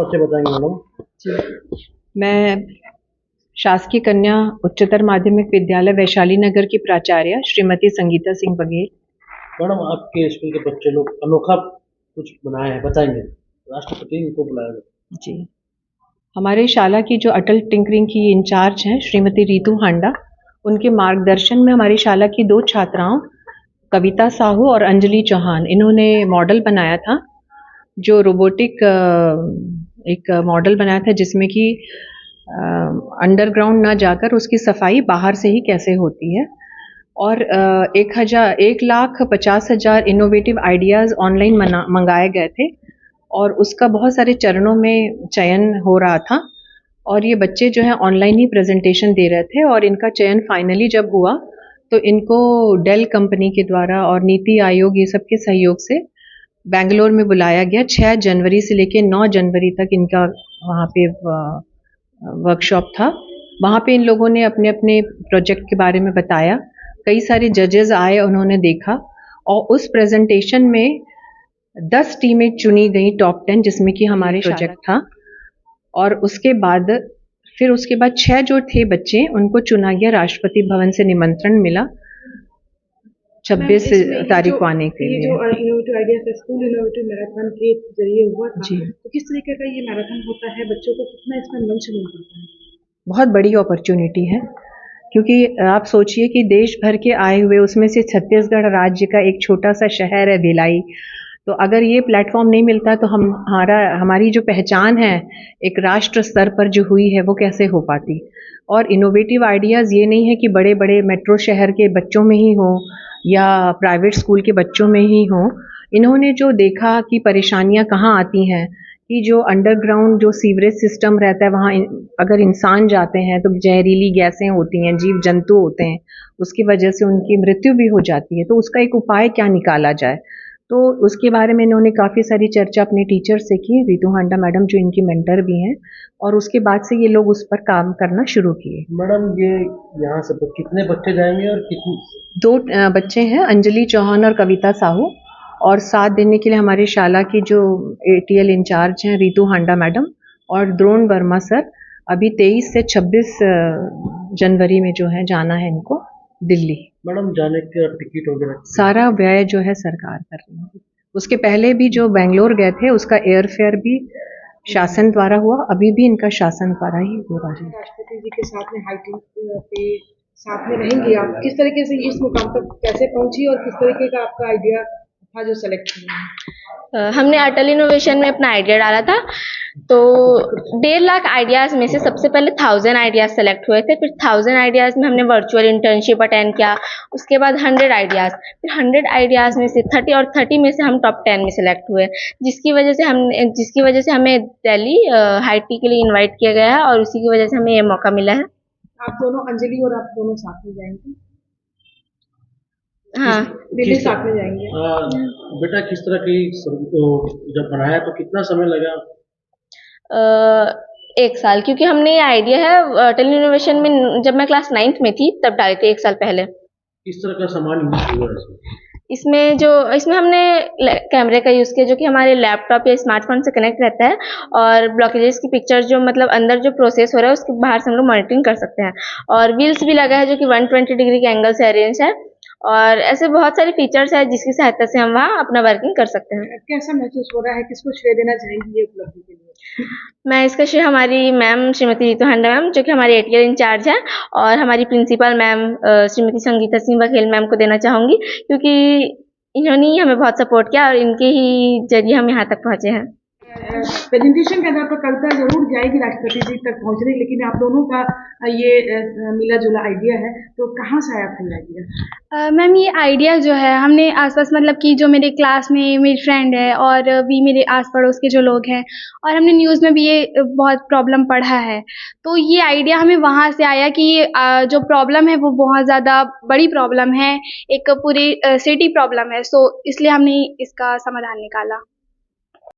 परिचय बताएंगे मैडम? जी, मैं शासकीय कन्या उच्चतर माध्यमिक विद्यालय वैशाली नगर की प्राचार्य श्रीमती संगीता सिंह बघेल। मैडम, आपके स्कूल के बच्चे लोग अनोखा कुछ बनाए हैं, बताएंगे? राष्ट्रपति को बुलाया गया। जी, हमारे शाला की जो अटल टिंकरिंग की इंचार्ज हैं श्रीमती रितु हांडा, उनके मार्गदर्शन में हमारी शाला की 2 छात्राओं कविता साहू और अंजलि चौहान, इन्होंने मॉडल बनाया था, जो रोबोटिक एक मॉडल बनाया था जिसमें कि अंडरग्राउंड ना जाकर उसकी सफाई बाहर से ही कैसे होती है। और 1,50,000 इनोवेटिव आइडियाज़ ऑनलाइन मंगाए गए थे और उसका बहुत सारे चरणों में चयन हो रहा था और ये बच्चे जो है ऑनलाइन ही प्रेजेंटेशन दे रहे थे और इनका चयन फाइनली जब हुआ तो इनको डेल कंपनी के द्वारा और नीति आयोग ये सब के सहयोग से बेंगलोर में बुलाया गया। 6 जनवरी से लेकर 9 जनवरी तक इनका वहाँ पे वर्कशॉप था। वहाँ पे इन लोगों ने अपने अपने प्रोजेक्ट के बारे में बताया। कई सारे जजेस आए, उन्होंने देखा और उस प्रेजेंटेशन में 10 टीमें चुनी गई टॉप 10, जिसमें कि हमारे प्रोजेक्ट था। और उसके बाद 6 जो थे बच्चे, उनको चुना गया, राष्ट्रपति भवन से निमंत्रण मिला 26 तारीख को आने के लिए। जो innovative idea school innovative marathon के जरिए हुआ था, जी, तो किस तरीके का ये मैराथन होता है, बच्चों को कितना इसमें मंच मिल पाता है? बहुत बड़ी अपॉर्चुनिटी है, क्योंकि आप सोचिए कि देश भर के आए हुए, उसमें से छत्तीसगढ़ राज्य का एक छोटा सा शहर है भिलाई, तो अगर ये प्लेटफॉर्म नहीं मिलता तो हमारी जो पहचान है एक राष्ट्र स्तर पर जो हुई है वो कैसे हो पाती। और इनोवेटिव आइडियाज़ ये नहीं है कि बड़े बड़े मेट्रो शहर के बच्चों में ही हो या प्राइवेट स्कूल के बच्चों में ही हो। इन्होंने जो देखा कि परेशानियां कहाँ आती हैं, कि जो अंडरग्राउंड जो सीवरेज सिस्टम रहता है वहाँ अगर इंसान जाते हैं तो जहरीली गैसें होती हैं, जीव जंतु होते हैं, उसकी वजह से उनकी मृत्यु भी हो जाती है। तो उसका एक उपाय क्या निकाला जाए, तो उसके बारे में इन्होंने काफ़ी सारी चर्चा अपने टीचर से की, रितु हांडा मैडम जो इनकी मेंटर भी हैं, और उसके बाद से ये लोग उस पर काम करना शुरू किए। मैडम, ये यहाँ से कितने बच्चे जाएंगे और कितने? 2 बच्चे हैं, अंजलि चौहान और कविता साहू, और साथ देने के लिए हमारे शाला की जो ATL इंचार्ज हैं रितु हांडा मैडम और द्रोण वर्मा सर। अभी 23 से 26 जनवरी में जो है जाना है इनको दिल्ली। मैडम, जाने का टिकट वगैरह सारा व्यय जो है सरकार कर रही है। उसके पहले भी जो बेंगलोर गए थे उसका एयर फेयर भी शासन द्वारा हुआ, अभी भी इनका शासन द्वारा ही हो रहा है। राष्ट्रपति जी के साथ में हाइटिंग पे साथ में रहेंगे आप, किस तरीके से इस मुकाम तक कैसे पहुंची और किस तरीके का आपका आइडिया था जो सेलेक्ट हुआ? हमने अटल इनोवेशन में अपना आइडिया डाला था, तो 1.5 लाख आइडियाज़ में से सबसे पहले 1000 आइडियाज़ सेलेक्ट हुए थे। फिर 1000 आइडियाज़ में हमने वर्चुअल इंटर्नशिप अटेंड किया, उसके बाद 100 आइडियाज़, फिर 100 आइडियाज़ में से 30 में से हम टॉप 10 में सेलेक्ट हुए, जिसकी वजह से हमें दिल्ली हाइटी के लिए इन्वाइट किया गया है और उसी की वजह से हमें ये मौका मिला है। आप दोनों, अंजलि और आप दोनों साथ में जाएंगे? हाँ, दिल्ली साथ में जाएंगे। बेटा, किस तरह की जब बनाया तो कितना समय लगा? 1 साल, क्योंकि हमने ये आइडिया है अटल इनोवेशन में जब मैं क्लास 9th में थी तब डाले थे 1 साल पहले। किस तरह का सामान यूज हुआ इसमें हमने कैमरे का यूज़ किया जो कि हमारे लैपटॉप या स्मार्टफोन से कनेक्ट रहता है, और ब्लॉकेजेस की पिक्चर जो मतलब अंदर जो प्रोसेस हो रहा है उसके बाहर से हम लोग मॉनिटरिंग कर सकते हैं, और व्हील्स भी लगा है जो कि 120 डिग्री के एंगल से अरेंज है, और ऐसे बहुत सारे फीचर्स है जिसकी सहायता से हम वहाँ अपना वर्किंग कर सकते हैं। कैसा महसूस हो रहा है, किसको श्रेय देना चाहेंगी ये उपलब्धि के लिए? मैं इसका श्रेय हमारी मैम श्रीमती रितु हांडा मैम जो कि हमारी ATL इंचार्ज हैं, और हमारी principal ma'am Shrimati Sangeeta Singh Baghel ma'am को देना चाहूँगी, क्योंकि इन्होंने ही हमें बहुत सपोर्ट किया और इनके ही जरिए हम यहाँ तक पहुँचे हैं। प्रेजेंटेशन के आधार पर कविता जरूर जाएगी राष्ट्रपति जी तक पहुँचने, लेकिन आप दोनों का ये मिला जुला आइडिया है, तो कहाँ से आया था ये आइडिया? मैम, ये आइडिया जो है हमने आसपास मतलब कि जो मेरे क्लास में मेरी फ्रेंड है और भी मेरे आस पड़ोस के जो लोग हैं, और हमने न्यूज़ में भी ये बहुत प्रॉब्लम पढ़ा है, तो ये आइडिया हमें वहाँ से आया कि ये जो प्रॉब्लम है वो बहुत ज़्यादा बड़ी प्रॉब्लम है, एक पूरी सिटी प्रॉब्लम है, सो इसलिए हमने इसका समाधान निकाला।